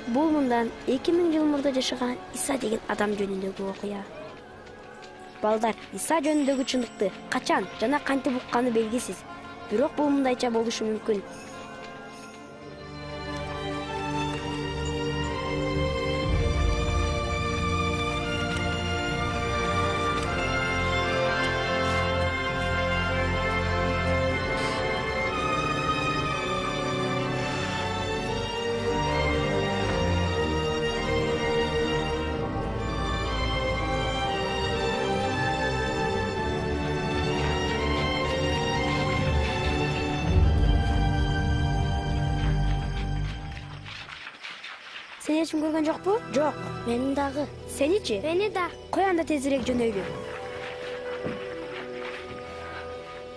Бул мындан 2000 жыл мурда жашаган Иса деген адам жөнүндөгү окуя. Балдар, Иса жөнүндөгү чындыкты качан жана кантип укканы белгисиз. Бирок бул мындайча болушу мүмкүн. Сени эч ким көргөн жокпу? Жок, мен дагы. Сеничи? Мени да. Кой анда тезирээк жөнөйлү.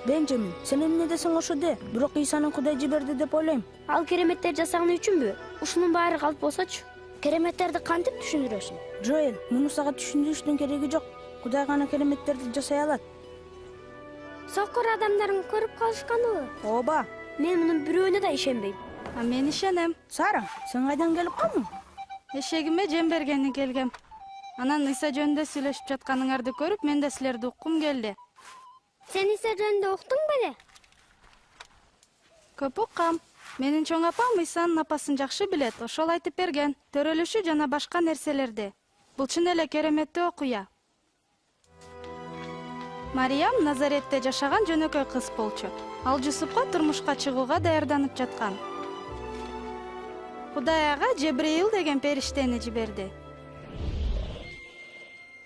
Бенджамин, сен эмне десең ошо де. Бирок Исанын Кудай жиберди деп ойлойм. Ал кереметтер жасаганы үчүнбү? Ушунун баары калп болсочу. Кереметтерди кантип түшүндүрөсүң? Джоэл, муну сага түшүндүрүштүн кереги жок. Кудай гана кереметтерди жасай алат. Сокур адамдарын көрүп калышканыбы? Ооба. Мен мунун бирөөүнө да ишенбейм. А мен ишенем. Сара, сен кайдан келип калдың? Эшегиме жем бергени келгем. Анан Иса жөнүндө сүйлөшүп жатканыңарды көрүп, мен да силерди уккум келди. Сен Иса жөнүндө уктуң беле? Көп уккам. Менин чоң апам Исанын апасын жакшы билет, ошол айтып берген. Төрөлүшү жана башка нерселерди. Бул чын эле кереметтүү окуя. Мариям Назаретте жашаган жөнөкөй кыз болчу. Ал Жусупка турмушка чыгууга даярданып жаткан. Кудай ага Жебреил деген периштени жиберди.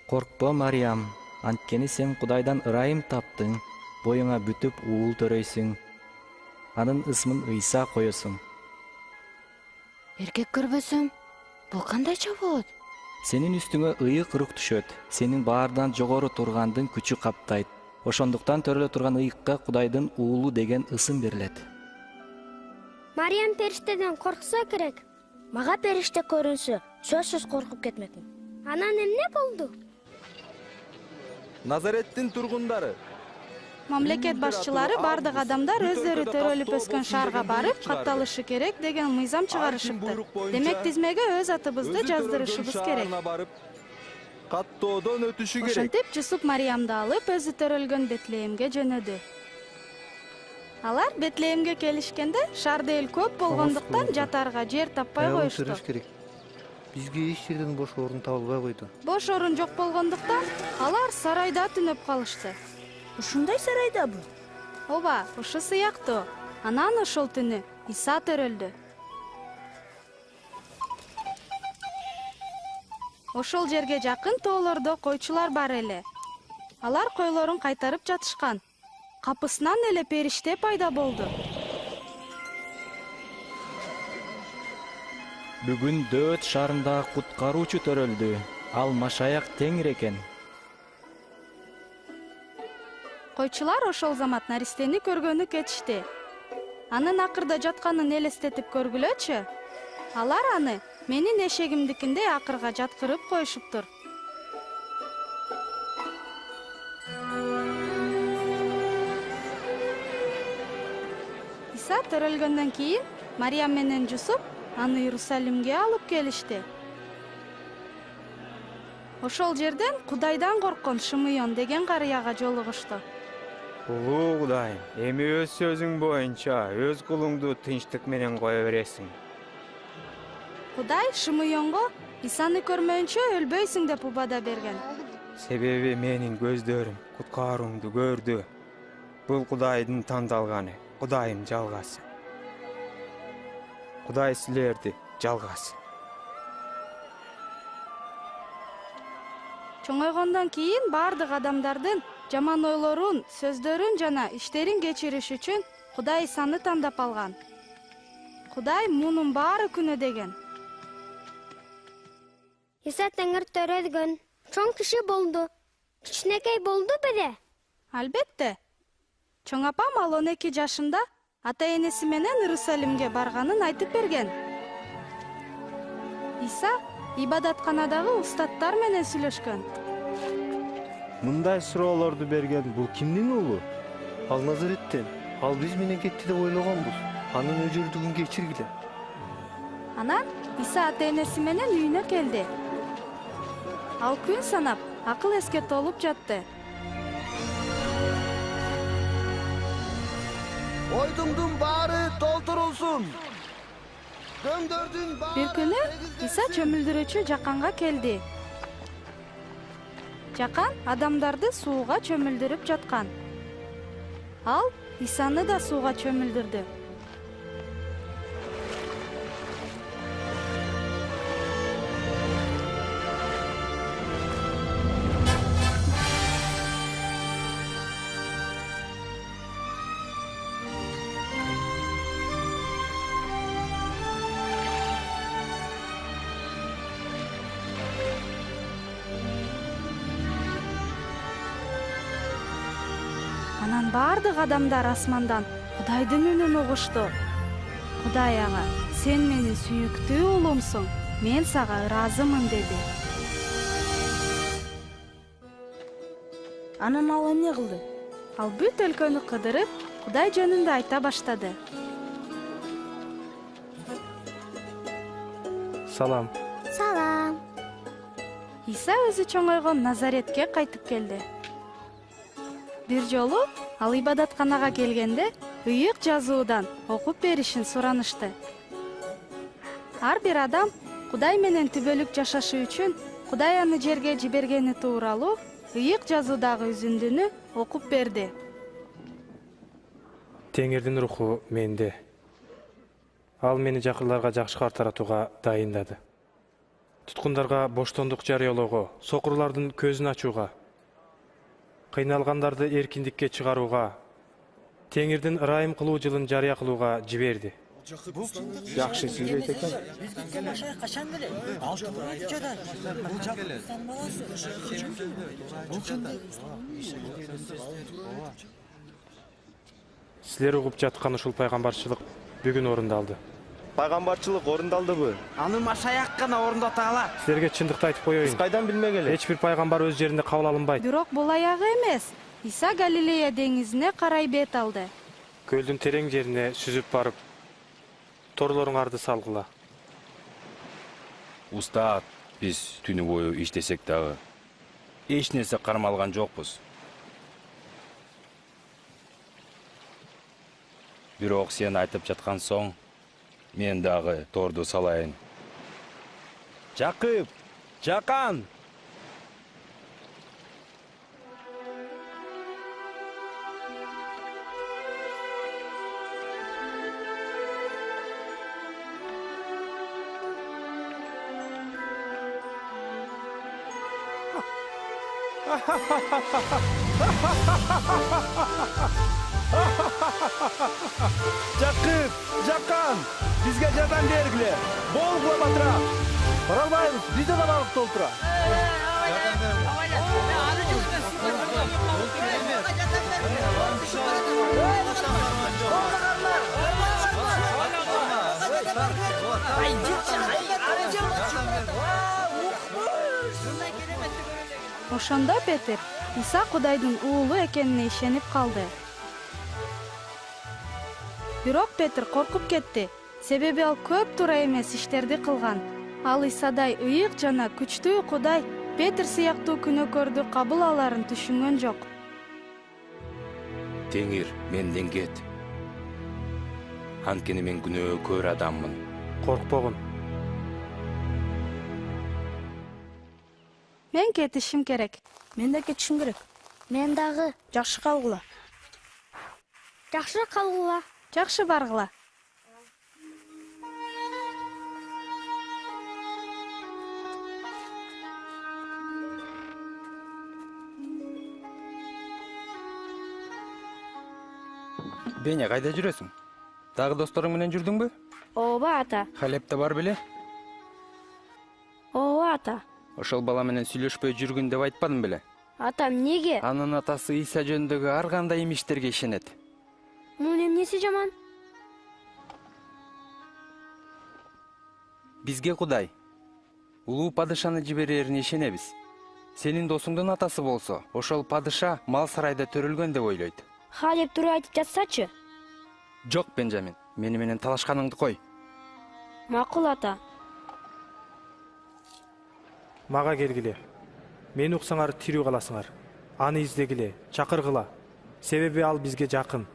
Коркпо, Мариям, анткени сен Кудайдан ырайым таптың, боюңа бүтүп уул төрөйсүң. Анын ысмын Ыйса коесуң. Эркек көрбөсөм, бул кандайча болот? Сенин үстүңө ыйык рух түшөт, сенин баардан жогору тургандын күчү каптайт. Ошондуктан төрөлө турган ыйыкка Кудайдын уулу деген ысым берилет. Мариям периштеден корксо керек. Мага периште көрүнсө, сөзсүз коркуп кетмекмин. Анан эмне болду? Назареттин тургундары. Мамлекет башчылары бардык адамдар өздөрү төрөлүп өскөн шаарга барып, катталышы керек деген мыйзам чыгарышыпты. Демек тизмеге өз атыбызды жаздырышыбыз керек. Каттоодон өтүшү керек. Ошентип Жусуп Мариямды алып, өзү төрөлгөн Бетлеемге жөнөдү. Алар Бетлеемге келишкенде шаарда эл көп болгондуктан жатарга жер таппай коюшту. Бизге эч жерден бош орун табылбай койду. Бош орун жок болгондуктан алар сарайда түнөп калышты. Ушундай сарайдабы? Ооба, ушу сыяктуу. Анан ошол түнү Иса төрөлдү. Ошол жерге жакын тоолордо койчулар бар эле. Алар койлорун кайтарып жатышкан. Капысынан эле периште пайда болду. Бүгүн Дөөт шаарында куткаруучу төрөлдү. Ал Машаяк Теңир экен. Койчулар ошол замат наристени көргөнү кетишти. Анын акырда жатканын элестетип көргүлөчү. Алар аны менин эшегимдикиндей акырга жаткырып коюшуптур. Иса төрөлгөндөн кийин Мариям менен Жусуп аны Иерусалимге алып келишти. Ошол жерден Кудайдан корккон Шымыйон деген карыяга жолугушту. Улуу Кудайым, эми өз сөзүң боюнча өз кулуңду тынчтык менен кое бересиң. Кудай Шымыйонго Исаны көрмөйүнчө өлбөйсүң деп убада берген. Себеби менин көздөрүм куткарууңду көрдү. Бул Кудайдын тандалганы, Кудайым жалгасын. Кудай силерди жалгасын. Чоңойгондон кийин бардык адамдардын жаман ойлорун, сөздөрүн жана иштерин кечириш үчүн Кудай Исаны тандап алган. Кудай мунун баары күнөө деген. Иса Теңир төрөлгөн. Чоң киши болду. Кичинекей болду беле? Албетте. Чоң апам ал 12 жашында ата-энеси менен Иерусалимге барганын айтып берген. Иса ибадатканадагы устаттар менен сүйлөшкөн. Мындай суроолорду берген бул кимдин уулу? Ал Назареттен. Ал биз менен кетти деп ойлогонбуз. Анын өжөрдүгүн кечиргиле. Анан Иса ата-энеси менен үйүнө келди. Ал күн санап, акыл эске толуп жатты. Ойдуңдун баары толтурулсун. Дөңдөрдүн баары... Бир күнү Иса чөмүлдүрүүчү Жаканга келди. Жакан адамдарды сууга чөмүлдүрүп жаткан. Ал Исаны да сууга чөмүлдүрдү. Анан бардык адамдар асмандан Кудайдын үнүн угушту. Кудай ага, сен менин сүйүктүү уулумсуң, мен сага ыраазымын деди. Анан ал эмне кылды? Ал бүт өлкөнү кыдырып, Кудай жөнүндө айта баштады. Салам. Салам. Иса өзү чоңойгон Назаретке кайтып келди. Бир жолу ал ибадатканага келгенде, ыйык жазуудан окуп беришин суранышты. Ар бир адам Кудай менен түбөлүк жашашы үчүн Кудай аны жерге жибергени тууралуу ыйык жазуудагы үзүндүнү окуп берди. Теңирдин руху менде. Ал мени жакырларга жакшы кабар таратууга дайындады. Туткундарга боштондук жарыялоого, сокурлардын көзүн ачууга, кыйналгандарды эркиндикке чыгарууга, Теңирдин ырайым кылуу жылын жарыя кылууга жиберди. Жакшы сүйлөйт экен. Силер угуп жаткан ушул пайгамбарчылык бүгүн орундалды. Пайгамбарчылык орундалдыбы? Аны Машаяк гана орундата алат. Силерге чындыкты айтып коеюн. Биз кайдан билмегеле? Эч бир пайгамбар өз жеринде кабыл алынбайт. Бирок бул аягы эмес. Иса Галилея деңизине карай бет алды. Көлдүн терең жерине сүзүп барып, торлоруңарды салгыла. Устат, биз түнү бою иштесек дагы эч нерсе кармалган жокпуз. Бирок сен айтып жаткан соң, мен дагы торду салайын. Жакып, Жакан! Жакып, Жакан! Бизге жардам бергиле. Болгула батыра. Бара албайбыз, бизде да балык толтура. Ошондо Петр Иса Кудайдын уулу экенине ишенип калды. Бирок Петр коркуп кетти, себеби ал көп туура эмес иштерди кылган. Ал Исадай ыйык жана күчтүү Кудай Петр сыяктуу күнөөкөрдү кабыл аларын түшүнгөн жок. Теңир, менден кет. Анткени мен күнөөкөр адаммын. Коркпогун. Мен кетишим керек. Мен да кетишим керек. Мен дагы. Жакшы калгыла. Жакшы калгыла. Жакшы баргыла. Беня, кайда жүрөсүң? Дагы досторуң менен жүрдүңбү? Ооба ата. Халепте бар беле? Ооба ата. Ошол бала менен сүйлөшпөй жүргүн деп айтпадым беле? Атам неге? Анын атасы Иса жөнүндөгү ар кандай имиштерге ишенет. Мунун эмнеси жаман? Бизге Кудай улуу падышаны жиберерине ишенебиз. Сенин досуңдун атасы болсо, ошол падыша мал сарайда төрөлгөн деп ойлойт. Халеп туруп айтып жатсачы. Жок, Бенжамин, мени менен талашканыңды кой. Макул ата. мага келгиле. Мени уксаңар тирүү каласыңар. Аны издегиле, чакыргыла. Себеби ал бизге жакын.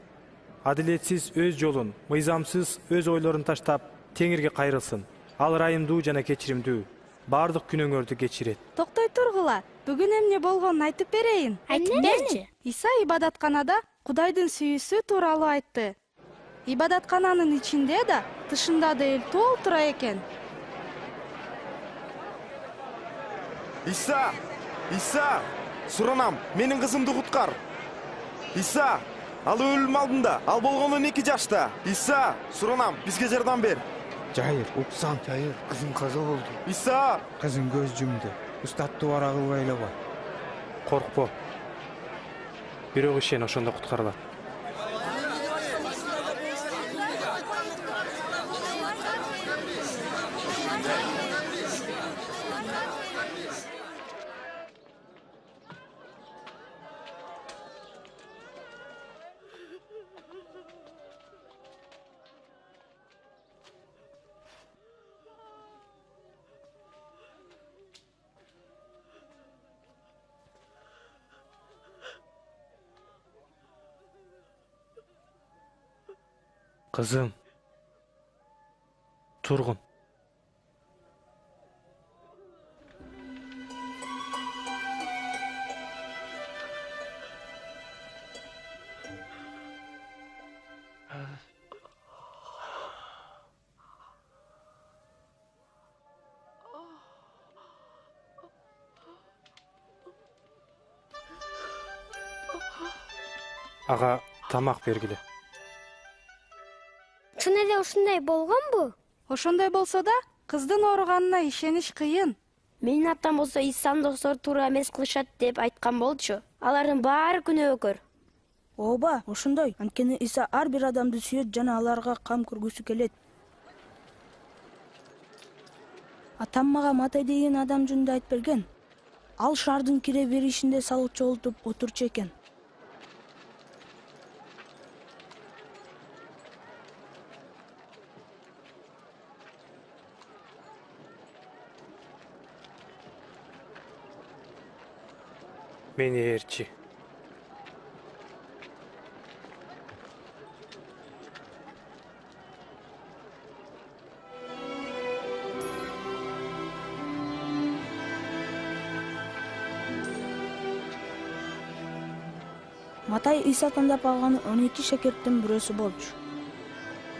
Адилетсиз өз жолун, мыйзамсыз өз ойлорун таштап, теңирге кайрылсын. Ал ырайымдуу жана кечиримдүү. Бардык күнөөңөрдү кечирет. Токтой тургула. Бүгүн эмне болгонун айтып берейин. Айтып берчи. Иса ибадатканада Кудайдын сүйүүсү тууралуу айтты. Ибадаткананын ичинде да, тышында да эл толтура экен. Иса! Иса! Суранам, менин кызымды куткар. Иса! Ал өлүм алдында, ал болгону 2 жашта. Иса! Суранам, бизге жардам бер. Жайыр, уксаң. Жайыр, кызың каза болду. Иса! Кызың көз жумду. Устатты бара кылбай эле кой. Коркпо. Бирок ишен ошондо куткарылат. Кызым. Тургун. Ага, тамак бергиле. Чын эле ушундай болгонбу? Ошондой болсо да, кыздын ооруганына ишениш кыйын. Менин атам болсо Исанын достору туура эмес кылышат деп айткан болчу. Алардын баары күнөөкөр. Ооба, ошондой. Анткени Иса ар бир адамды сүйөт жана аларга кам көргүсү келет. Атам мага Матай деген адам жөнүндө айтып берген. Ал шаардын кире беришинде салык чогултуп отурчу экен. Мени ээрчи. Матай Иса тандап алган 12 шакирттин бирөөсү болчу.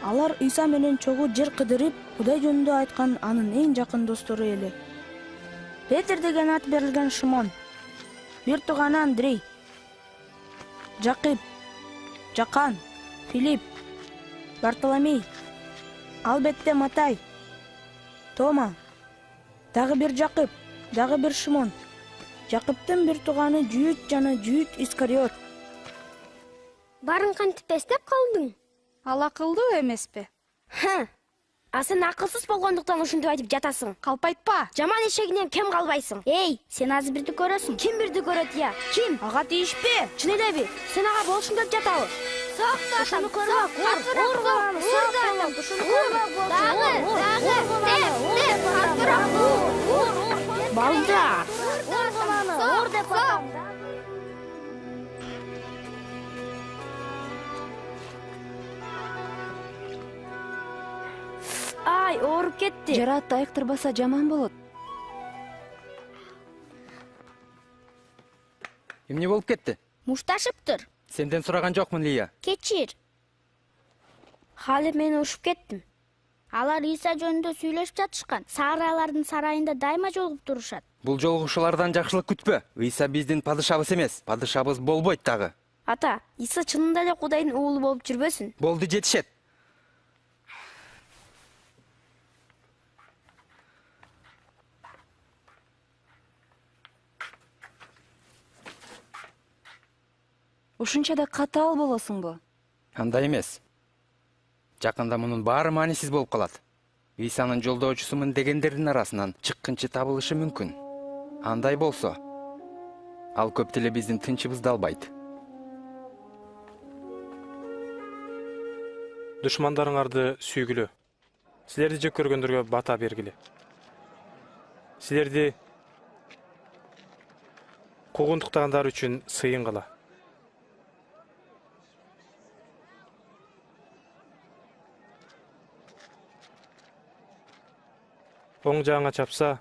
Алар Иса менен чогуу жер кыдырып, Кудай жөнүндө айткан анын эң жакын достору эле. Петр деген ат берилген Шимон, бир тууганы Андрей, Жакып, Жакан, Филипп, Бартоломей, албетте Матай, Тома, дагы бир Жакып, дагы бир Шимон, Жакыптын бир тууганы Жүйүт жана Жүйүт Искариот. Барын кантип эстеп калдың? Ал акылдуу эмеспи? А сен акылсыз болгондуктан ушинтип айтып жатасың. Калпайтпа. Жаман эшегинен кем калбайсың. Эй, сен азыр бирди көрөсүң. Ким бирди көрөт я? Ким? Ага тийишпе. Чын элеби? Сен ага болушуң келип жатабы? Ошону көрбөк. Балдар. Ур деп атам. Ай, ооруп кетти. Жараатты айыктырбаса жаман болот. Эмне болуп кетти? Мушташыптыр. Сенден сураган жокмун, Лия. Кечир. Хали мен ушуп кеттим. Алар Иса жөнүндө сүйлөшүп жатышкан. Саралардын сарайында дайыма жолугуп турушат. Бул жолугушуулардан жакшылык күтпө. Иса биздин падышабыз эмес, падышабыз болбойт дагы. Ата, Иса чынында эле Кудайдын уулу болуп жүрбөсүн? Болду, жетишет. Ушунча да катаал болосуңбу? Андай эмес. Жакында мунун баары маанисиз болуп калат. Исанын жолдоочусумун дегендердин арасынан чыккынчы табылышы мүмкүн. Андай болсо, ал көп деле биздин тынчыбызды албайт. Душмандарыңарды сүйгүлө. Силерди жек көргөндөргө бата бергиле. Силерди куугунтуктагандар үчүн сыйын кыла. Оң жагыңа чапса,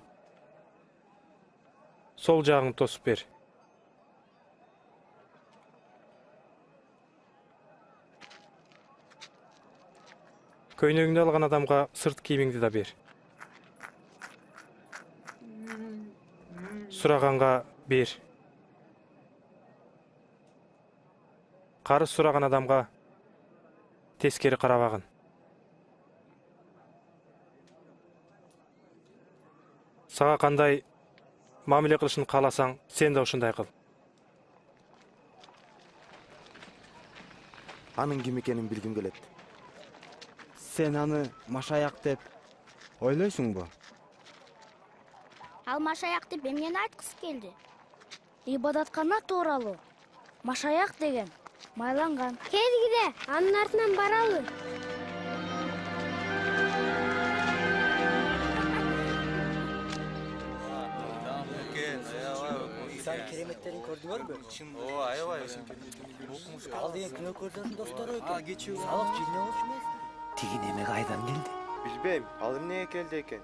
сол жагыңды тосуп бер. Көйнөгүңдү алган адамга сырт кийимиңди да бер. Сураганга бер. Карыз сураган адамга тескери карабагын. Сага кандай мамиле кылышын кааласаң, сен да ушундай кыл. Анын ким экенин билгим келет. Сен аны машаяк деп ойлойсуңбу? Ал машаяк деп эмнени айткысы келди? Ибадаткана тууралуу. Машаяк деген майланган. Келгиле, анын артынан баралы. İnsan keremetlerini gördüңөрбү? Ооба, аябай. Ал деген күнөөкөрдөрдүн достору экен. Салык жине болчу эмес? Тиги неме кайдан келди? Билбейм, ал эмнеге келди экен.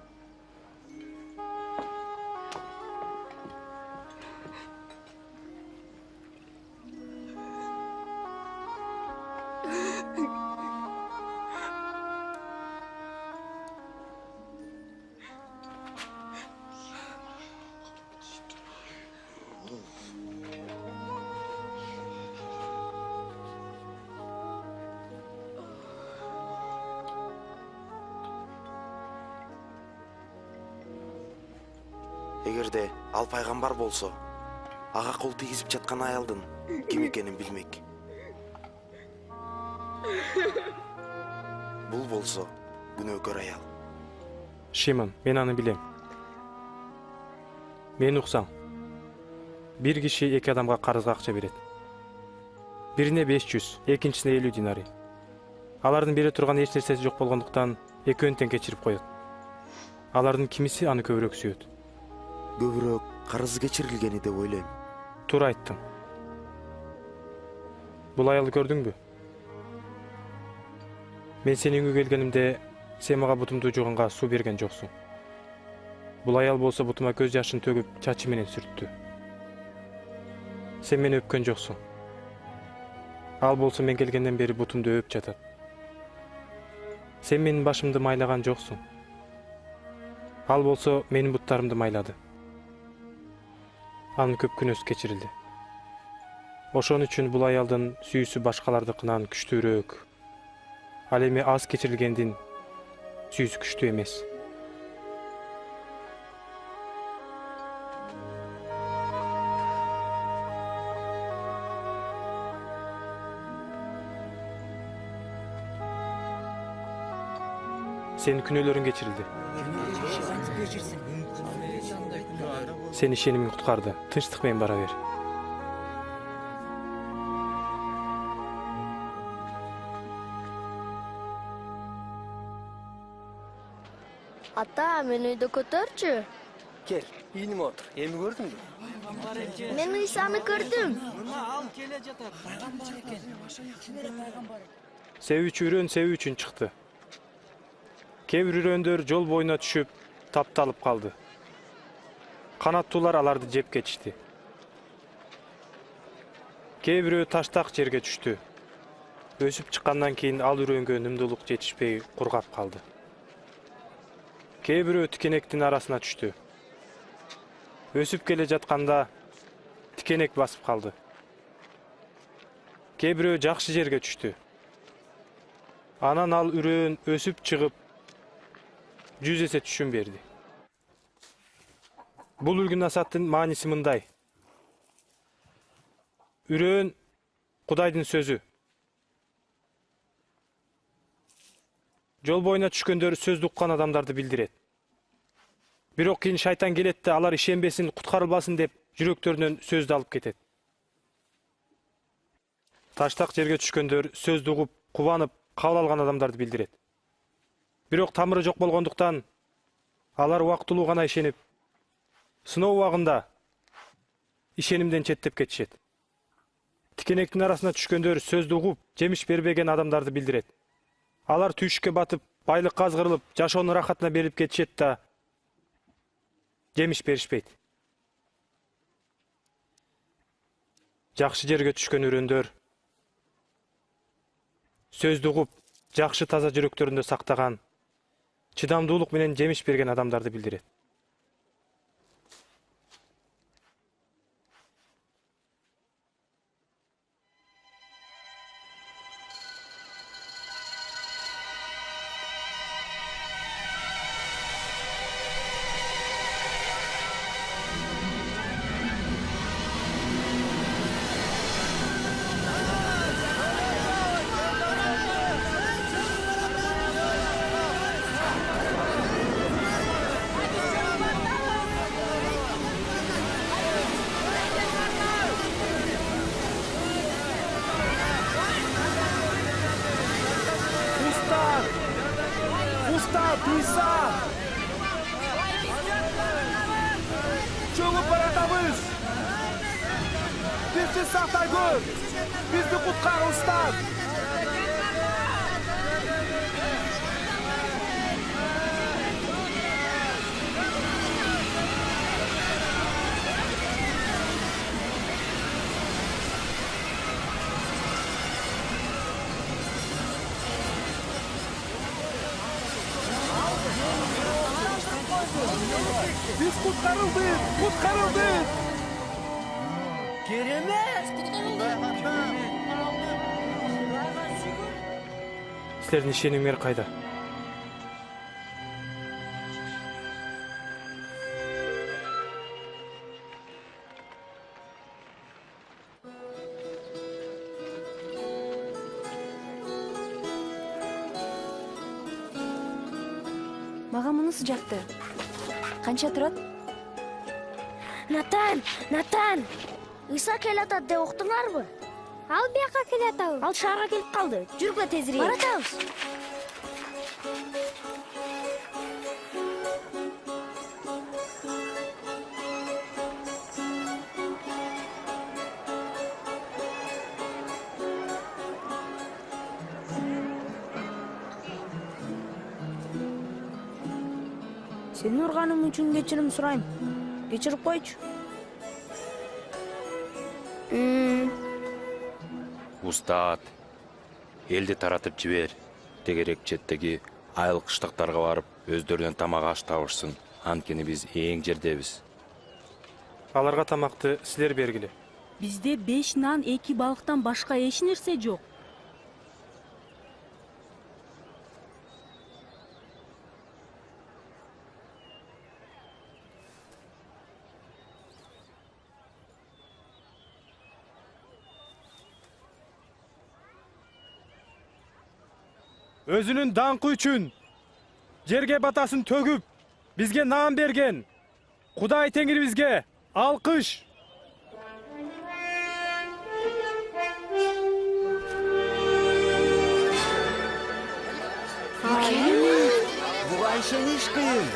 Эгерде ал пайгамбар болсо, ага кол тийгизип жаткан аялдын ким экенин билмек. Бул болсо күнөөкөр аял. Шимон, мен аны билем. Мени уксаң. Бир киши эки адамга карызга акча берет. Бирине 500, экинчисине 50 динарий. Алардын бере турган эч нерсеси жок болгондуктан экөөнү тең кечирип коет. Алардын кимиси аны көбүрөөк сүйөт? Көбүрөөк карызы кечирилгени деп ойлойм. Туура айттың. Бул аялды көрдүңбү? Мен сенин үйгө келгенимде сен мага бутумду жууганга суу берген жоксуң. Бул аял болсо бутума көз жашын төгүп чачы менен сүрттү. Сен мени өпкөн жоксуң. Ал болсо мен келгенден бери бутумду өп жатат. Сен менин башымды майлаган жоксуң. Ал болсо менин буттарымды майлады. Анын көп күнөөсү кечирилди. Ошон үчүн бул аялдын сүйүүсү башкалардыкынан күчтүүрөөк. Ал эми аз кечирилгендин сүйүүсү күчтүү эмес. Сенин күнөөлөрүң кечирилди. Сен ишенимиң куткарды. Тынчтык менен бара бер. Ата, мени үйдө көтөрчү. Кел, ийниме отур. Эми көрдүңбү? Мен Исаны көрдүм. Себүүчү үрөн себүү үчүн чыкты. Кээ бир үрөндөр жол боюна түшүп, тапталып калды. Канаттуулар аларды жеп кетишти. Кээ бирөө таштак жерге түштү. Өсүп чыккандан кийин ал үрөнгө нымдуулук жетишпей кургап калды. Кээ бирөө тикенектин арасына түштү. Өсүп келе жатканда тикенек басып калды. Кээ бирөө жакшы жерге түштү. Анан ал үрөөн өсүп чыгып 100 эсе түшүм берди. Бул үлгү насааттын мааниси мындай. Үрөөн Кудайдын сөзү. Жол боюна түшкөндөр сөздү уккан адамдарды билдирет. Бирок кийин шайтан келет да алар ишенбесин, куткарылбасын деп жүрөктөрүнөн сөздү алып кетет. Таштак жерге түшкөндөр сөздү угуп, кубанып, кабыл алган адамдарды билдирет. Бирок тамыры жок болгондуктан алар убактылуу гана ишенип, сыноо убагында ишенимден четтеп кетишет. Тикенектин арасына түшкөндөр сөздү угуп, жемиш бербеген адамдарды билдирет. Алар түйшүккө батып, байлыкка азгырылып, жашоонун рахатына берип кетишет да жемиш беришпейт. Жакшы жерге түшкөн үрөндөр сөздү угуп, жакшы таза жүрөктөрүндө сактаган, чыдамдуулук менен жемиш берген адамдарды билдирет. Устав, İsa! Чөгүп баратабыз! Бизди сактай көр! Бизди куткар, устав! Biz kurtarıldık! Kurtarıldık! Керемет! Силердин ишенимиңер кайда? Мага мунусу жакты. Канча турат? Натан! Иса келатат деп уктуңарбы? Ал бияка келатабы? Ал шаарга келип калды. Жүргүлө тезирээк. Баратабыз. Сени урганым үчүн кечирим сурайм. Кечирип койчу. Устат, элди таратып жибер. Тегерек четтеги айыл кыштактарга барып, өздөрүнөн тамак аш табышсын. Анткени биз эң жердебиз. Аларга тамакты силер бергиле. Бизде 5 нан, 2 балыктан башка эч нерсе жок. Өзүнүн даңкы үчүн жерге батасын төгүп, бизге наан берген Кудай Теңирибизге алкыш. Буга ишениш кыйын.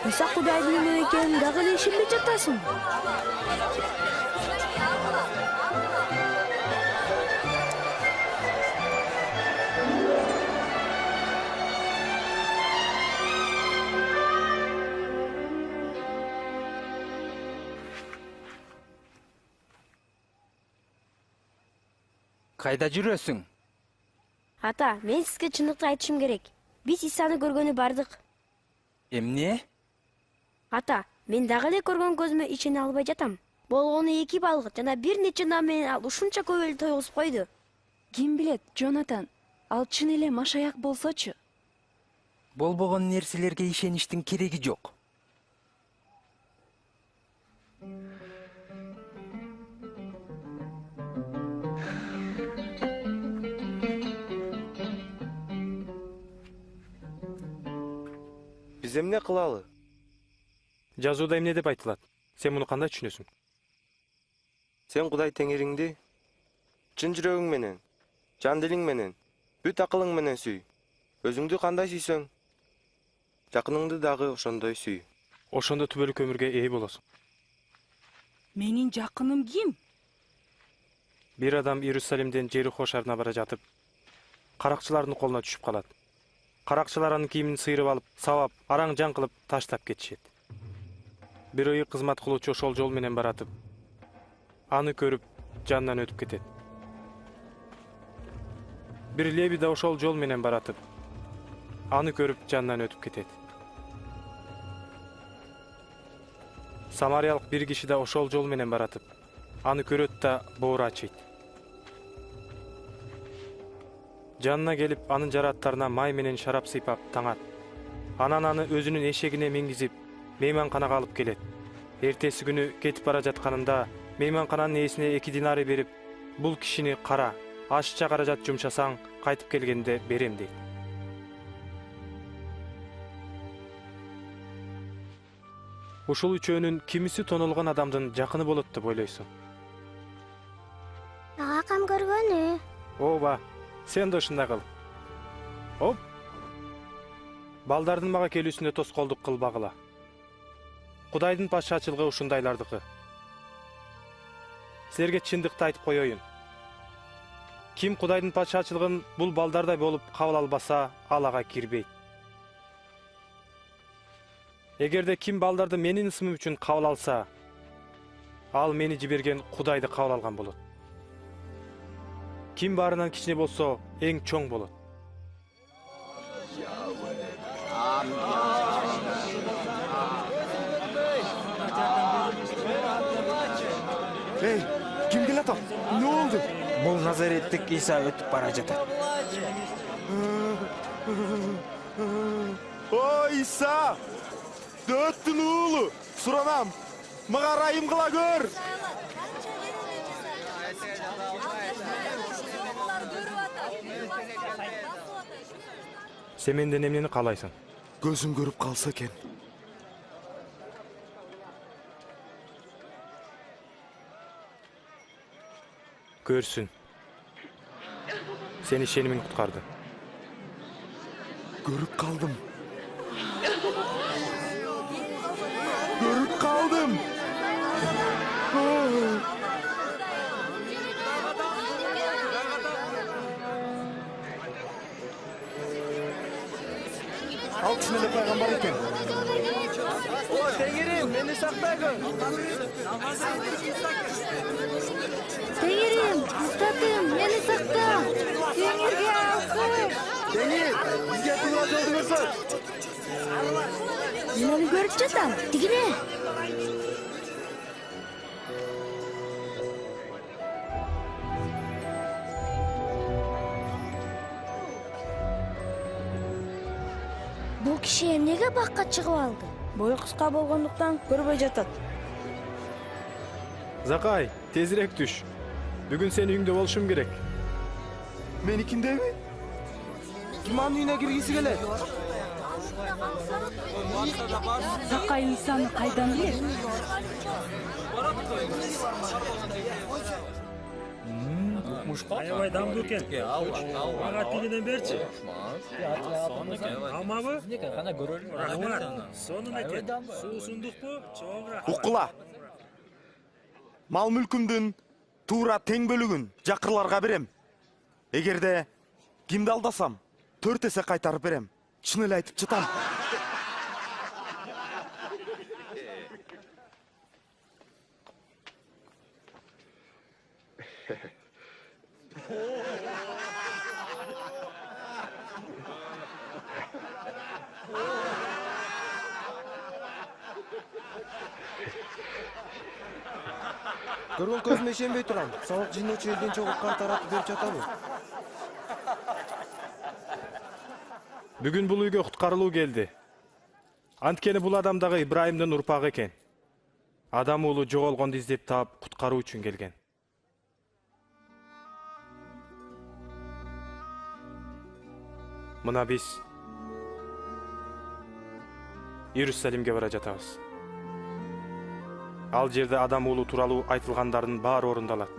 Иса Кудайдын эмне экенин дагы эле ишенбей жатасың? Кайда жүрөсүң? Ата, мен сизге чындыкты айтышым керек. Биз Исаны көргөнү бардык. Эмне? Ата, мен дагы эле көргөн көзүмө ишене албай жатам. Болгону 2 балык жана бир нече нан менен ал ушунча көп элди тойгузуп койду. Ким билет, Джонатан, ал чын эле машаяк болсочу? Болбогон нерселерге ишеништин кереги жок. эмне кылалы? Жазууда эмне деп айтылат? Сен муну кандай түшүнөсүң? Сен Кудай теңириңди чын жүрөгүң менен, жан дилиң менен, бүт акылың менен сүй. Өзүңдү кандай сүйсөң, жакыныңды дагы ошондой сүй. Ошондо түбөлүк өмүргө ээ болосуң. Менин жакыным ким? Бир адам Иерусалимден Жерихо шаарына бара жатып, каракчылардын колуна түшүп калат. Каракчылар анын кийимин сыйрып алып, сабап, араң жан кылып таштап кетишет. Бир ыйык кызмат кылуучу ошол жол менен баратып, аны көрүп, жанынан өтүп кетет. Бир леби да ошол жол менен баратып, аны көрүп, жанынан өтүп кетет. Самариялык бир киши да ошол жол менен баратып, аны көрөт да боору ачыйт. Жанына келип, анын жараттарына май менен шарап сыйпап таңат. Анан аны өзүнүн эшегине мингизип, мейманканага алып келет. Эртеси күнү кетип бара жатканында мейманкананын ээсине 2 динары берип, бул кишини кара, ашча каражат жумшасаң, кайтып келгенде берем дейт. Ушул үчөөнүн кимиси тонолгон адамдын жакыны болот деп ойлойсуң? Ага кам көргөнү? Ооба, сен да ушундай кыл. Оп. Балдардын мага келүүсүнө тоскоолдук кылбагыла. Кудайдын патшачылыгы ушундайлардыкы. Силерге чындыкты айтып коеюн. Ким Кудайдын патшачылыгын бул балдардай болуп кабыл албаса, ал ага кирбейт. Эгерде ким балдарды менин ысымым үчүн кабыл алса, ал мени жиберген Кудайды кабыл алган болот. Ким баарынан кичине болсо, эң чоң болот. Эй, ким келет ал? Эмне болду? Бул Назареттик Иса өтүп бара жатат. О, Иса! Дөттүн уулу, суранам. Мага райым кыла көр. Сен менден эмнени каалайсың? Көзүм көрүп калса экен. Көрсүн. Сен ишенимин куткарды. Көрүп калдым. Көрүп калдым. Ал чын эле пайгамбар экен. О, теңирим, мени сактагын. Теңирим, устатым, мени сакта. Теңирге алкыш. Теңир, бизге туура жолду көрсөт. Мен аны көрүп жатам. Тигине. Бул киши эмнеге бакка чыгып алды? Бою кыска болгондуктан көрбөй жатат. Закай, тезирээк түш. Бүгүн сен үйүңдө болушум керек. Меникиндеби? Ким анын үйүнө киргиси келет? Закай Исаны кайдан билет? Аябай дамдуу экен. Ага тигинен берчи. Амабы? Рахмат. Сонун экен. Суусундукпу? Чоңураак. Уккула. Мал мүлкүмдүн туура тең бөлүгүн жакырларга берем. Эгерде кимди алдасам, 4 эсе кайтарып берем. Чын эле айтып жатам. Көргөн көзүмө ишенбей турам. Сабак жыйноочу элден чогуу кайтаратып берип жатабы? Бүгүн бул үйгө куткарылуу келди. Анткени бул адам дагы Ибрайымдын урпагы экен. Адам уулу жоголгонду издеп таап куткаруу үчүн келген. Мына биз Иерусалимге бара жатабыз. Ал жерде адам уулу тууралуу айтылгандардын баары орундалат.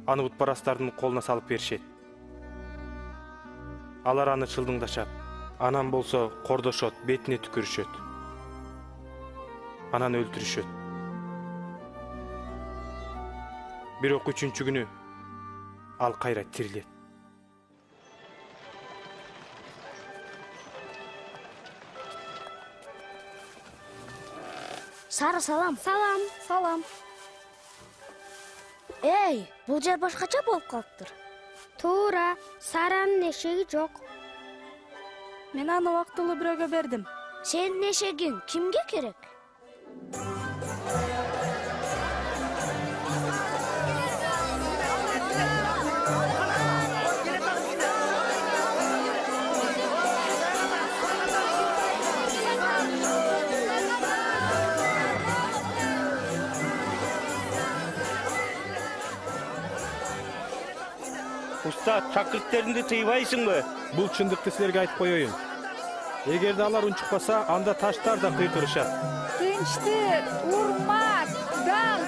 Аны бутпарастардын колуна салып беришет. Алар аны чылдыңдашат. Анан болсо кордошот, бетине түкүрүшөт. Анан өлтүрүшөт. Бирок 3-чү күнү ал кайра тирилет. Сара, салам. Салам. Эй, бул жер башкача болуп калыптыр. Туура, Саранын эшеги жок. Мен аны убактылуу бирөөгө бердим. Сенин эшегиң кимге керек? Устат, шакырттериңди тыйбайсыңбы? Бул чындыкты силерге айтып коеюн. Эгерде алар унчукпаса, анда таштар да кыйкырышат. Тынчтык, урмак, дал.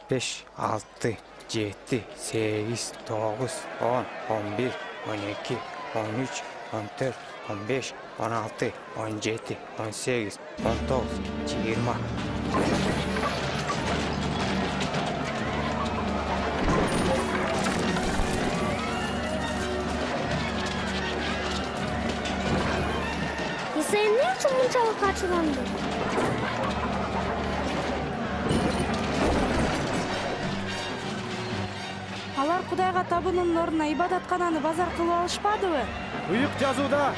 5, 6, 7, 8, 9, 10, 11, 12, 13, 14, 15, 16, 17, 18, 19, 20. Sen ne için buncalık açılandın? Алар Кудайга табынуунун ордуна ибадаткананы базар кылып алышпадыбы? Ыйык жазууда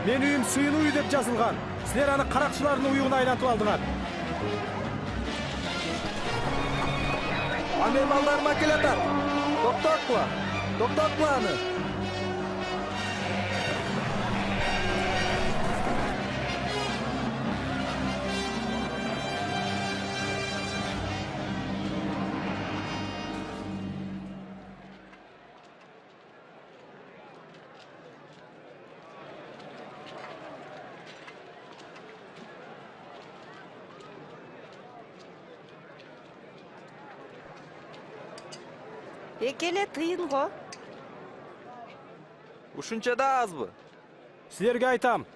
мен үйүм сыйынуу үй деп жазылган. Силер аны каракчылардын уюгуна айлантып алдыңар. Аны балдарыма келатат. Токтоткула аны. Экеле тыйын го. Ушунча да азбы? Силерге айтам.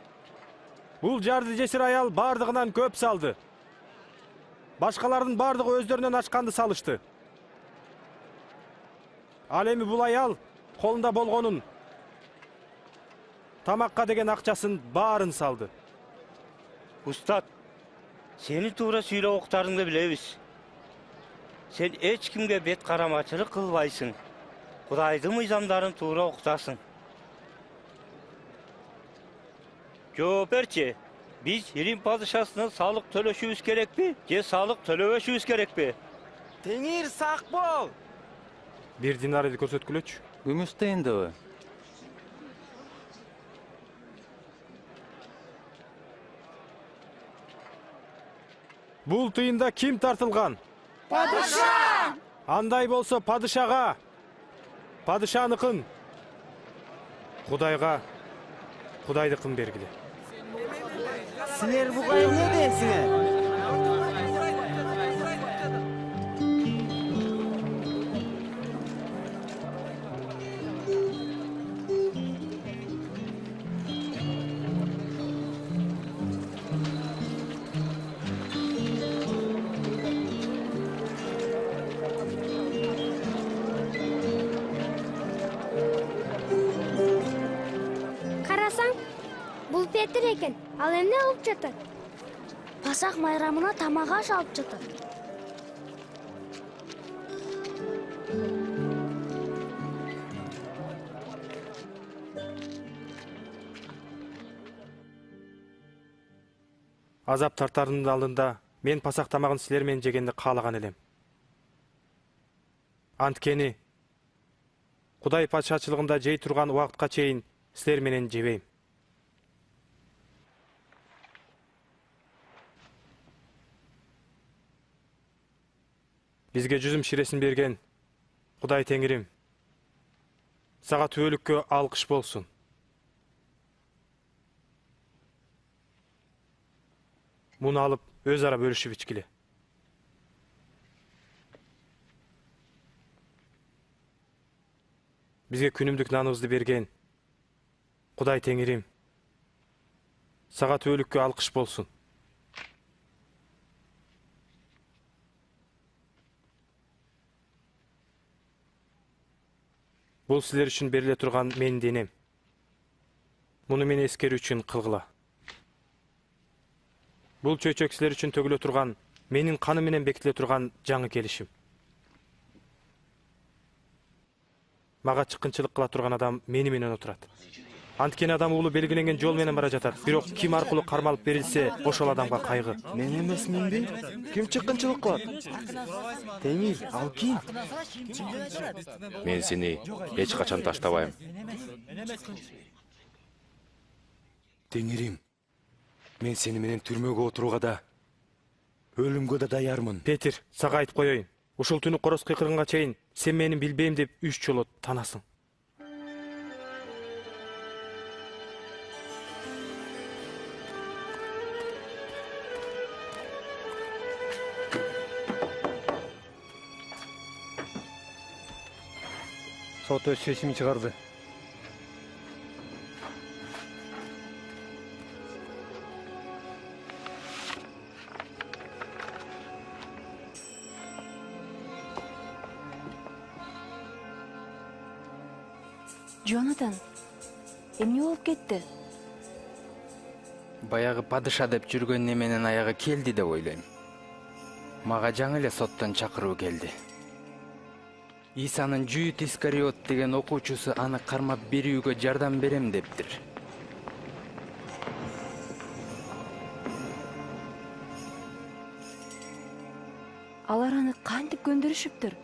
Бул жарды жесир аял бардыгынан көп салды. Башкалардын бардыгы өздөрүнөн ачканды салышты. Ал эми бул аял колунда болгонун, тамакка деген акчасын баарын салды. Устат, сени туура сүйлөп уктарыңды билебиз. Сен эч кимге бет карамачылык кылбайсың. Кудайдын мыйзамдарын туура уктасың. Жооп берчи. Биз Рим падышасына салык төлөшүбүз керекпи, же салык төлөбөшүбүз керекпи? Теңир сак бол. 1 динар эле көрсөткүлөчү. Күмүстө эндиби? Бул тыйында ким тартылган? Падыша! Андай болсо падышага, падышаныкын, Кудайга, Кудайдыкын бергиле. Силер буга эмне дейсиңер? Бул Петр экен. Ал эмне алып жатат? Пасак майрамына тамак аш алып жатат. Азап тартардын алдында мен пасак тамагын силер менен жегенди каалаган элем. Анткени Кудай патшачылыгында жей турган убакытка чейин силер менен жебейм. Бизге жүзүм ширесин берген Кудай Теңирим Сага түбөлүккө алкыш болсун. Муну алып өз ара бөлүшүп ичкиле. Бизге күнүмдүк наныбызды берген Кудай Теңирим сага түбөлүккө алкыш болсун. Бул силер үчүн бериле турган менин денем. Муну мени эскерүү үчүн кылгыла. Бул чөйчөк силер үчүн төгүлө турган, менин каным менен бекитиле турган жаңы келишим. Мага чыккынчылык кыла турган адам мени менен отурат. Анткени адам уулу белгиленген жол менен бара жатат. Бирок ким аркылуу кармалып берилсе, ошол адамга кайгы. Мен эмесминби? Ким чыккынчылык кылат? Теңир, ал ким? Мен сени эч качан таштабайм. Теңирим, мен сени менен түрмөгө отурууга да, өлүмгө да даярмын. Петир, сага айтып коеюн. Ушул түнү короз кыйкырганга чейин сен мени билбейм деп 3 жолу танасың. Сот өз чечимин чыгарды. Джонатан, эмне болуп кетти? Баягы падыша деп жүргөн неменен аягы келди деп ойлойм. Мага жаңы эле соттон чакыруу келди. Исанын Жүйүт Искариот деген окуучусу аны кармап берүүгө жардам берем дептир. Алар аны кантип көндүрүшүптүр?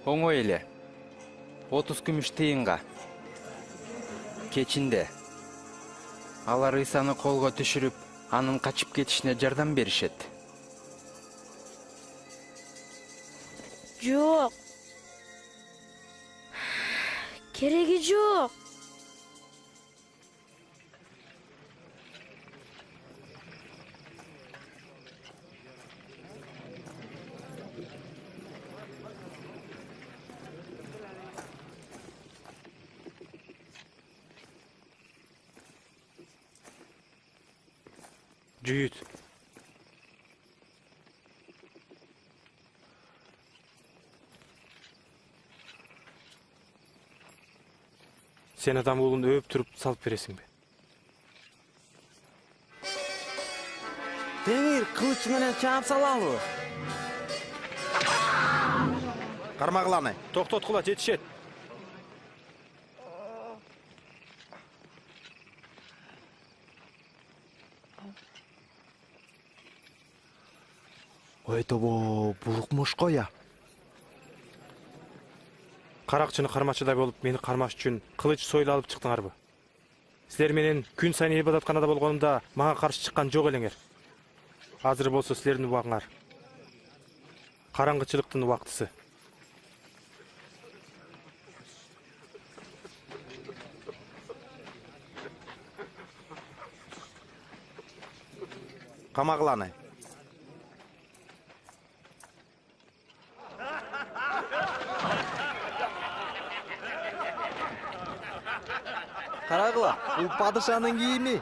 Оңой эле. 30 күмүш тыйынга. Кечинде алар Исаны колго түшүрүп, анын качып кетишине жардам беришет. Жок. Кереги жок. Жүйүт. Сен адам уулун өөп туруп салып бересиңби? Теңир, кылыч менен чаап салалы. Кармагыланы. Токтоткула, жетишет. Ойтобо, булукмуш го я. Каракчыны кармачыдай болуп, мени кармаш үчүн кылыч сойлу алып чыктыңарбы? Силер менен күн сайын ибадатканада болгонумда мага каршы чыккан жок элеңер. Азыр болсо силердин убагыңар. Караңгычылыктын убактысы. Камагыланы. Карагыла, бул падышанын кийими.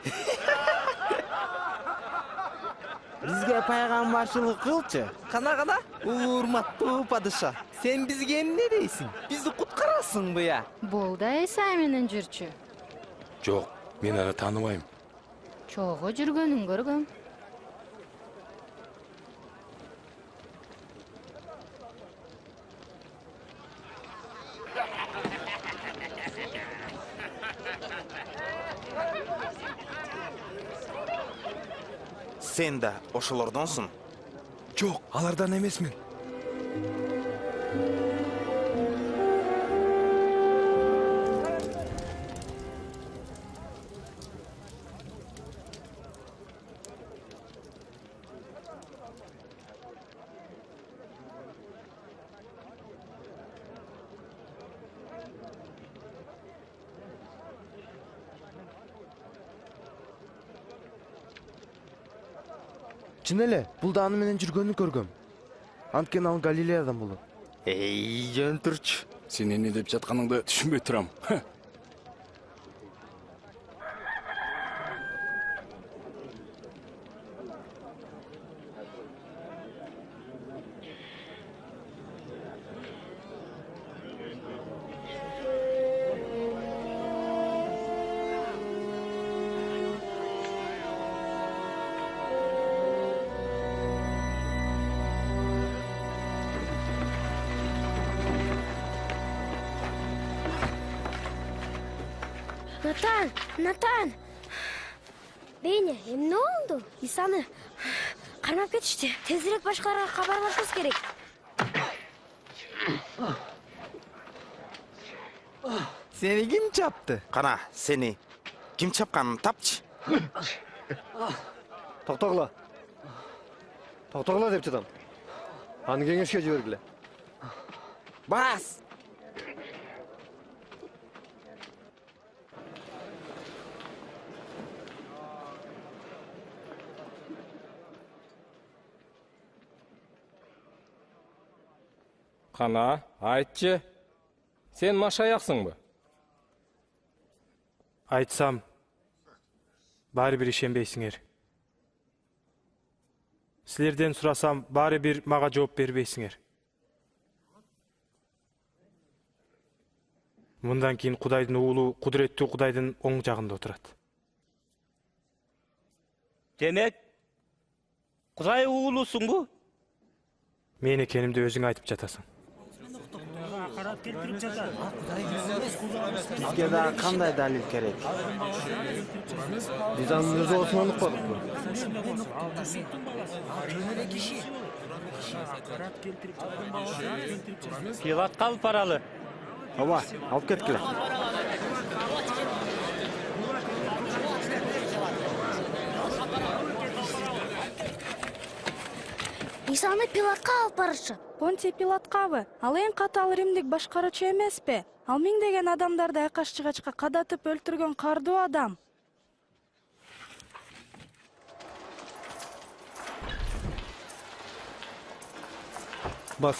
Бизге пайгамбарчылык кылчы. Кана, урматтуу падыша. Сен бизге эмне дейсиң? Бизди куткарасыңбы я? Болду Иса менен жүрчү. Жок, мен аны тааныбайм. Чогуу жүргөнүн көргөм. Сен да ошолордонсуң? Жок, алардан эмесмин. Чын эле, бул да аны менен жүргөнүн көргөм. Анткени ал Галилеядан болот. Жөн турчу. Сен эмне деп жатканыңды түшүнбөй турам. Натан! Бейне, эмне болду? Исаны кармап кетишти. Тезирээк башкаларга кабарлашыбыз керек. Сени ким чапты? Кана, сени ким чапканын тапчы. Токтогула. Токтогула деп жатам. Аны кеңешке жибергиле. Бас! Кана, айтчы. Сен машаяксыңбы? Айтсам, баары бир ишенбейсиңер. Силерден сурасам, баары бир мага жооп бербейсиңер. Мындан кийин Кудайдын уулу кудуреттүү Кудайдын оң жагында отурат. Демек, Кудай уулусуңбу? Мен экенимди өзүң айтып жатасың. Бизге да кандай далил керек? Биз анын өзү осуна укпадыкпы? Пилатка алып баралы. Ооба, алып кеткиле. Исаны Пилатка алып барышчы. Понтий Пилаткабы? Ал эң катаал римдик башкаруучу эмеспи? Ал миңдеген адамдарды айкаш жыгачка кадатып өлтүргөн кардуу адам. Бас.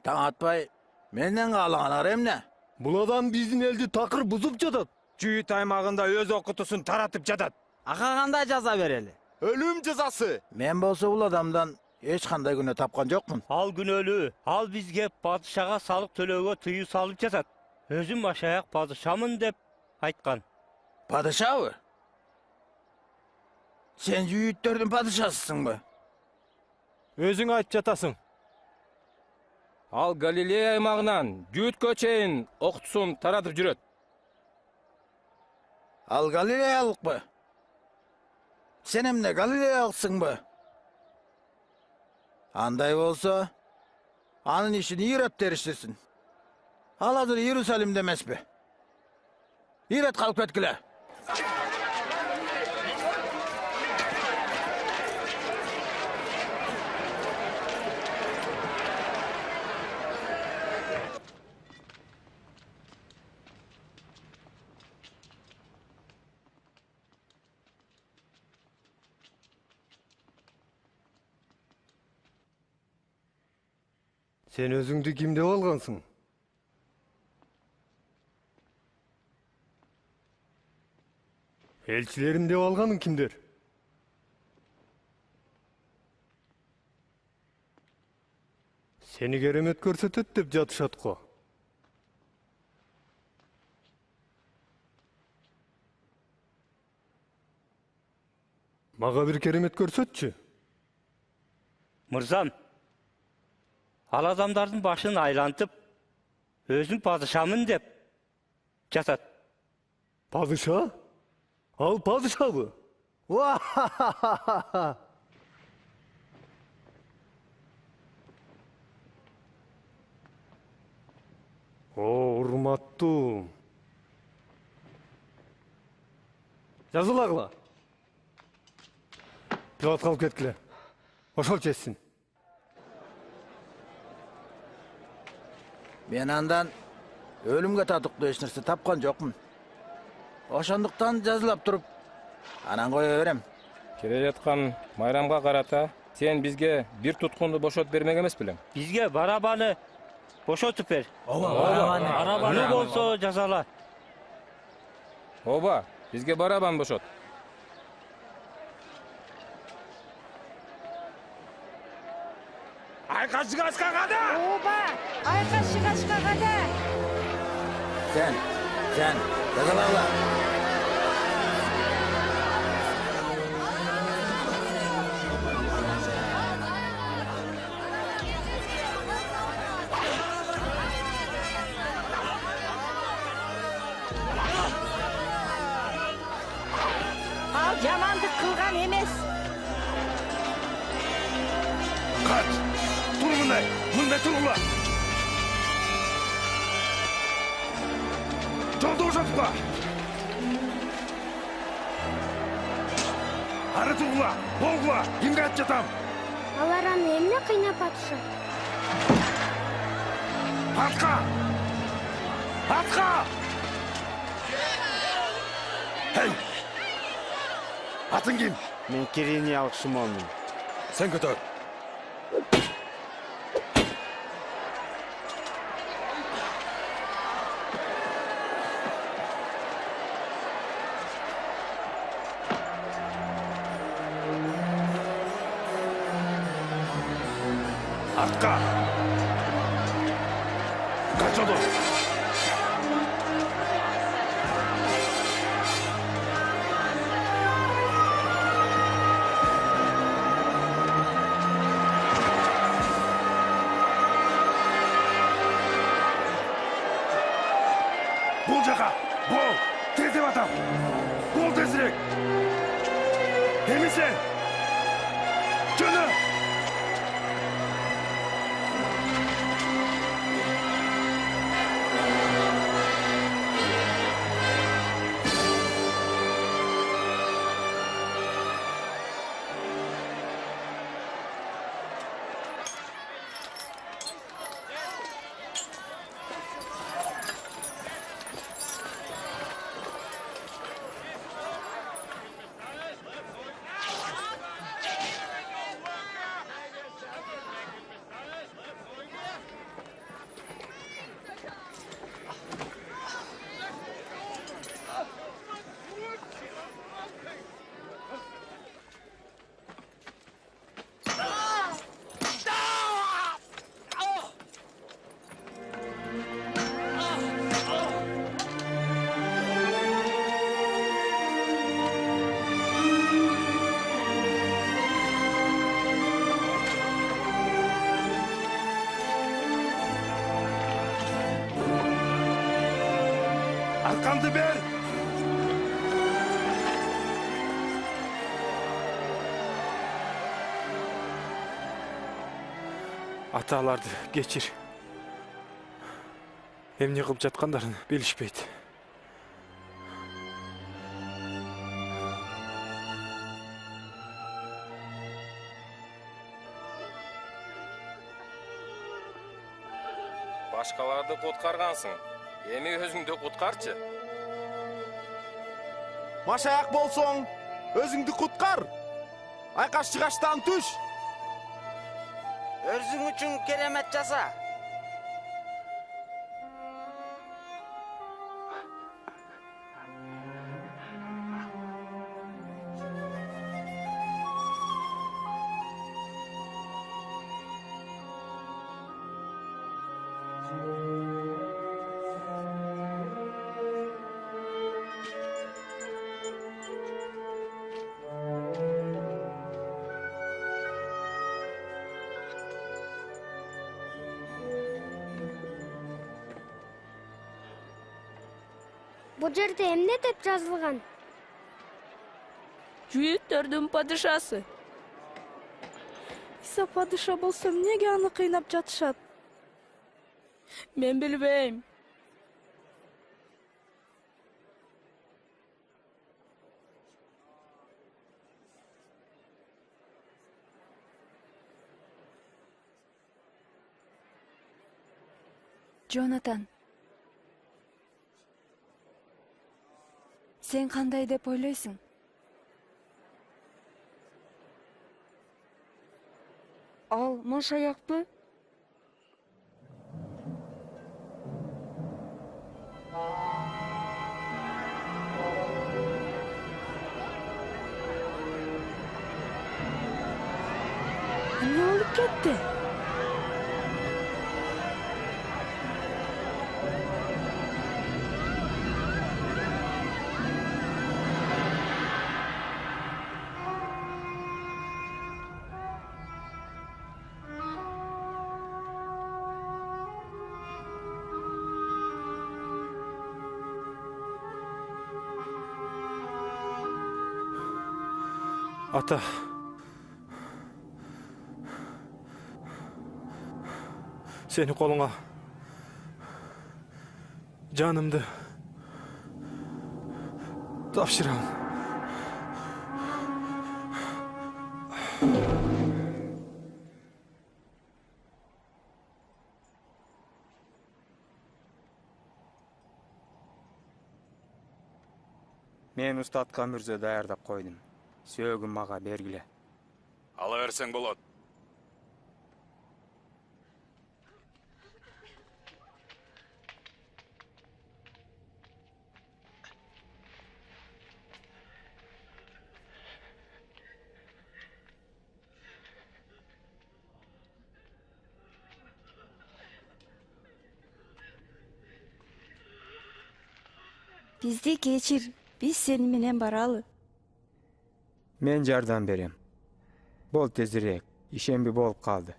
Таң атпай, менден каалаганар эмне? Бул адам биздин элди такыр бузуп жатат. Жүйүт аймагында өз окутуусун таратып жатат. Ага кандай жаза берели? Өлүм жазасы. Мен болсо бул адамдан эч кандай күнөө тапкан жокмун. Ал күнөөлүү. Ал бизге падышага салык төлөөгө тыюу салып жатат. Өзүм машаяк падышамын деп айткан. Падышабы? Сен жүйүттөрдүн падышасысыңбы? Өзүң айтып жатасың. Ал Галилея аймагынан Жүйүткө чейин окутуусун таратып жүрөт. Ал Галилеялыкпы? Сен эмне Галилеялыксыңбы? Андай болсо, анын ишин Иродтер иштесин. Ал азыр Иерусалимде эмеспи? Ирод калып кеткиле. Сен өзүңдү ким деп алгансың? Элчилерим деп алганың кимдер? Сени керемет көрсөтөт деп жатышат го. Мага бир керемет көрсөтчү. Мырзам, ал адамдардын башын айлантып, өзүм падышамын деп жатат. Падыша? Ал падышабы? жазылагыла. Пилот калып кеткиле. Ошол чечсин. Мен андан өлүмгө татыктуу эч нерсе тапкан жокмун. Ошондуктан жазылап туруп, анан кое берем. Келе жаткан майрамга карата сен бизге бир туткунду бошотуп бермек эмес белең? Бизге барабаны бошотуп бер. Барабаны. Өлү болсо жазала. Ооба, бизге барабан бошот. Айкашыгашкагада! Ооба, айкашыгашкагада! Sen, жазалагыла. Ал жамандык кылган эмес. Kaç! Dur bunday! Munda turgula! Жолду бошотпа! Ары тургула! Болгула! Кимге айтып жатам? Алар аны эмне кыйнап атышат? Атка! Атка! Hey! Atın kim? Мен Кирениялык Шимонмун. Sen көтөр. Артқа! Kaç olur? Bul жака! Bul! Tez деп атам! Bul tezірек! Емесен! Жөнü! Arkandı ver! Аталарды кечир. Эмне кылып жаткандарын билишпейт. Башкаларды куткаргансың. Эми өзүңдү куткарчы. Машаяк болсоң, өзүңдү куткар. Айкаш-чыгаштан түш. Өзүң үчүн керемет жаса. Бу жерде эмне деп жазылган? Жүйүттөрдүн падышасы. Иса падыша болсо эмнеге аны кыйнап жатышат? Мен билбейм. Джонатан. Сен кандай деп ойлойсуң? Ал мош аякпы? Эмне болуп кетти? Ата. Seni koluna canımdı tapşıram. Мен устатка мүрзө даярдап койдум. Сөөгүн мага бергиле. Ала берсең болот. Бизди кечир, биз сени менен баралы. Мен жардам берем. Бол тезирээк, ишемби болуп калды.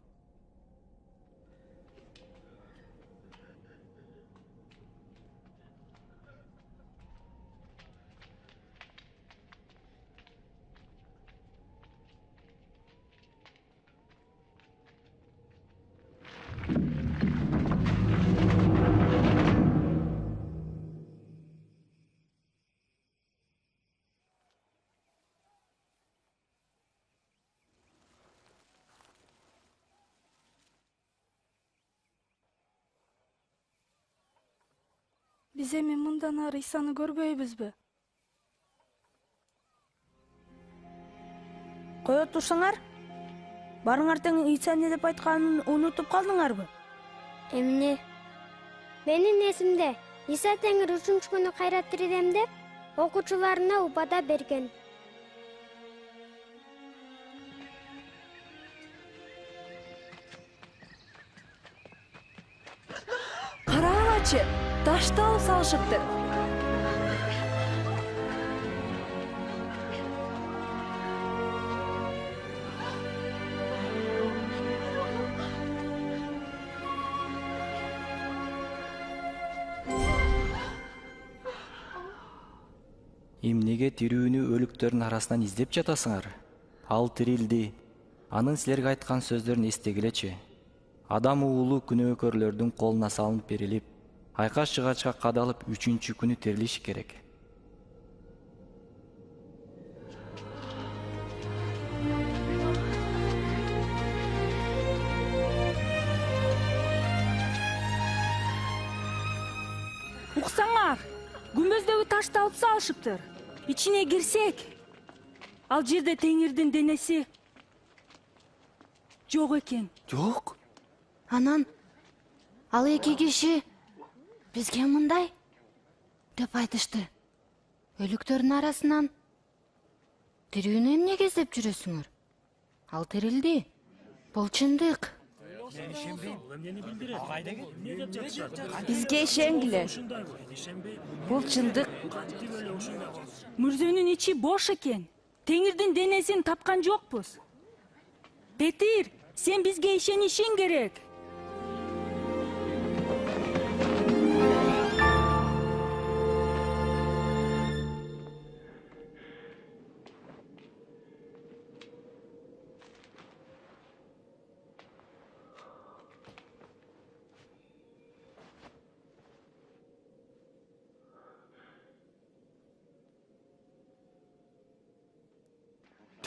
Биз эми мындан ары Исаны көрбөйбүзбү? Кое турсаңар? Барыңар тең Иса эмне деп айтканын унутуп калдыңарбы? Эмне? Менин эсимде Иса Теңир 3 күнү кайра тиридем деп окуучуларына убада берген. Караңачы, ташты алып салышыптыр. Эмнеге тирүүнү өлүктөрдүн арасынан издеп жатасыңар? Ал тирилди. Анын силерге айткан сөздөрүн эстегилечи. Адам уулу күнөөкөрлөрдүн колуна салынып берилип, айкаш жыгачка кадалып 3-чү күнү тирилиши керек. Уксаңар, күмбөздөгү ташты алып салышыптыр. Ичине кирсек, ал жерде Теңирдин денеси жок экен. Жок? Анан ал эки киши бизге мындай деп айтышты. Өлүктөрдүн арасынан тирүүнү эмнеге издеп жүрөсүңөр? Ал тирилди. Бул чындык. Бизге ишенгиле. Бул чындык. Мүрзөнүн ичи бош экен. Теңирдин денесин тапкан жокпуз. Петир, сен бизге ишенишиң керек.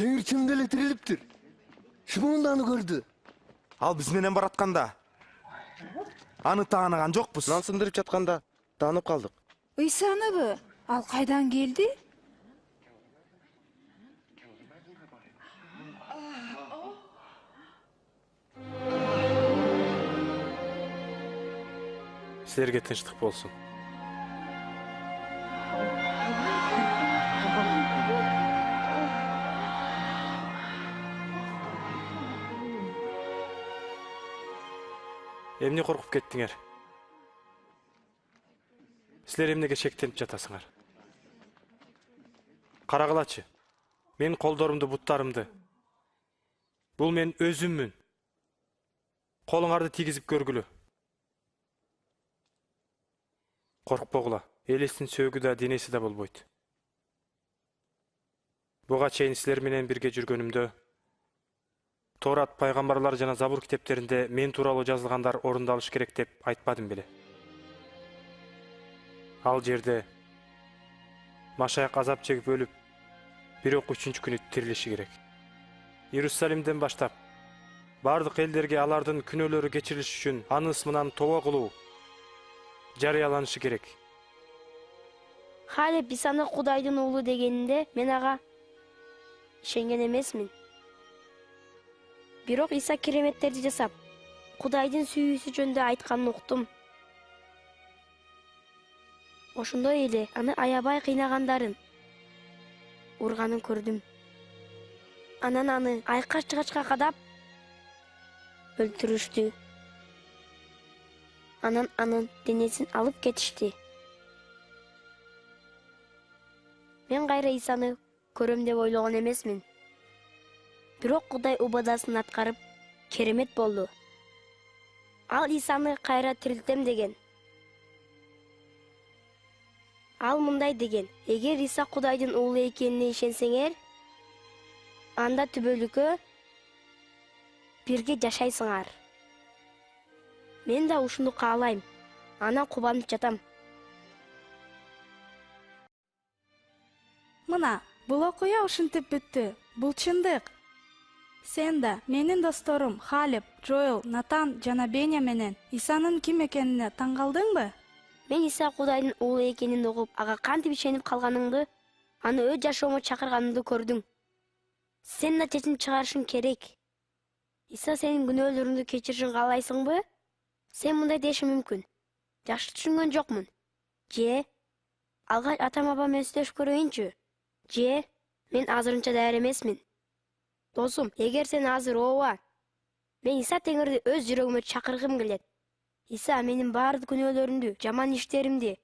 Теңир чынында эле тирилиптир. Шымында аны көрдү. Ал биз менен баратканда. Аны тааныган жокпуз. Нан сындырып жатканда таанып калдык. Ыйсаныбы? Ал кайдан келди? Силерге тынчтык болсун. Эмне коркуп кеттиңер? Силер эмнеге шектенип жатасыңар? Карагылачы. Мен колдорумду, буттарымды. Бул мен өзүммүн. Колуңарды тийгизип көргүлө. Коркпогула. Элестин сөөгү да, денеси да болбойт. Буга чейин силер менен бирге жүргөнүмдө Торат, пайгамбарлар жана Забур китептеринде мен тууралуу жазылгандар орундалыш керек деп айтпадым беле. Ал жерде Машаяк азап чегип өлүп, бирок 3-күнү күнү тирилиши керек. Иерусалимден баштап бардык элдерге алардын күнөөлөрү кечирилиш үчүн анын ысмынан тобо кылуу жарыяланышы керек. Халеп Исаны Кудайдын уулу дегенинде мен ага ишенген эмесмин. Бирок Иса кереметтерди жасап, Кудайдын сүйүүсү жөнүндө айтканын уктум. Ошондой эле аны аябай кыйнагандарын, урганын көрдүм. Анан аны айкач-чыгачка кадап өлтүрүштү. Анан анын денесин алып кетишти. Мен кайра Исаны көрөм деп ойлогон эмесмин. Бирок Кудай убадасын аткарып, керемет болду. Ал Исаны кайра тирилтем деген. Ал мындай деген: эгер Иса Кудайдын уулу экенине ишенсеңер, анда түбөлүккө бирге жашайсыңар. Мен да ушуну каалайм. Анан кубанып жатам. Мына, бул окуя ушинтип бүттү. Бул чындык. Сен да, менин досторум Халеп, Джоэл, Натан жана Беня менен Исанын ким экенине таң калдыңбы? Мен Иса Кудайдын уулу экенин угуп, ага кантип ишенип калганыңды, аны өз жашоомо чакырганыңды көрдүң. Сен да чечим чыгарышың керек. Иса сенин күнөөлөрүңдү кечиришин каалайсыңбы? Сен мындай дешиң мүмкүн. Жакшы түшүнгөн жокмун. Же алгач атам-апам менен сүйлөшүп көрөйүнчү. Же мен азырынча даяр эмесмин. Досум, эгер сен азыр ооба, мен Иса Теңирди өз жүрөгүмө чакыргым келет. Иса менин баардык күнөөлөрүмдү, жаман иштеримди,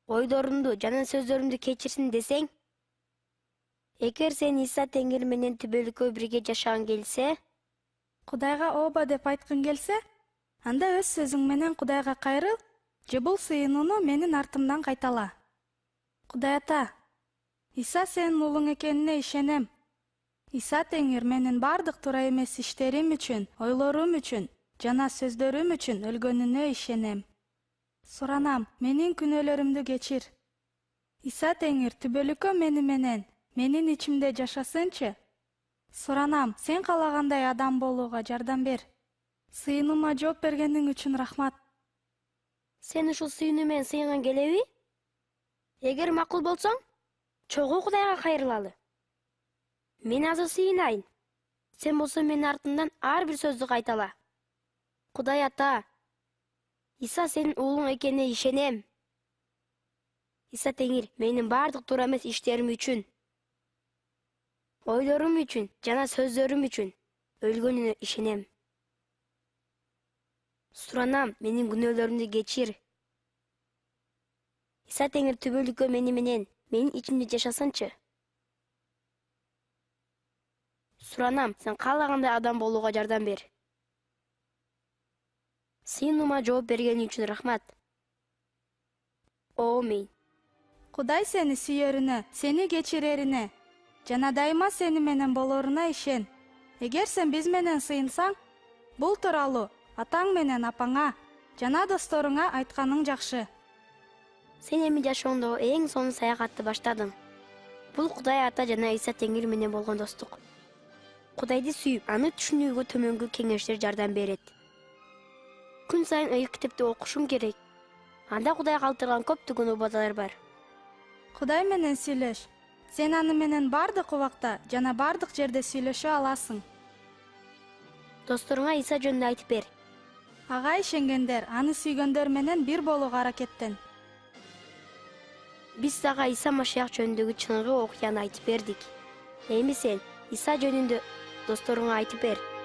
ойлорумду жана сөздөрүмдү кечирсин десең, эгер сен Иса Теңир менен түбөлүккө бирге жашагың келсе, Кудайга ооба деп айткың келсе, анда өз сөзүң менен Кудайга кайрыл, же бул сыйынууну менин артымдан кайтала. Кудай ата, Иса сенин уулуң экенине ишенем. Иса Теңир менин бардык туура эмес иштерим үчүн, ойлорум үчүн жана сөздөрүм үчүн өлгөнүнө ишенем. Суранам, менин күнөөлөрүмдү кечир. Иса Теңир түбөлүккө менин ичимде жашасынчы. Суранам, сен каалагандай адам болууга жардам бер. Сыйынуума жооп бергениң үчүн рахмат. Сен ушул сыйынуу менен сыйынган келеби? Эгер макул болсоң, чогуу Кудайга кайрылалы. Мен азыр сыйынайын. Сен болсо менин артымдан ар бир сөздү кайтала. Кудай ата, Иса сенин уулуң экенине ишенем. Иса Теңир менин бардык туура эмес иштерим үчүн, ойлорум үчүн жана сөздөрүм үчүн өлгөнүнө ишенем. Суранам, менин күнөөлөрүмдү кечир. Иса Теңир түбөлүккө менин ичимде жашасынчы. Суранам, сен каалагандай адам болууга жардам бер. Сыйынуума жооп бергениң үчүн рахмат. Амин. Кудай сени сүйөрүнө, сени кечирерине жана дайыма сени менен болоруна ишен. Эгер сен биз менен сыйынсаң, бул тууралуу атаң менен апаңа жана досторуңа айтканың жакшы. Сен эми жашооңдо эң сонун саякатты баштадың. Бул Кудай ата жана Иса Теңир менен болгон достук. Кудайды сүйүп, аны түшүнүүгө төмөнгү кеңештер жардам берет. күн сайын ыйык китепти окушуң керек. Анда Кудай калтырган көптөгөн убадалар бар. Кудай менен сүйлөш. Сен аны менен бардык убакта жана бардык жерде сүйлөшө аласың. Досторуңа Иса жөнүндө айтып бер. Ага ишенгендер аны сүйгөндөр менен бир болууга аракеттен. Биз сага Иса Машиях жөнүндөгү чыныгы окуяны айтып бердик. Эми сен Иса жөнүндө досторуңа айтып бер.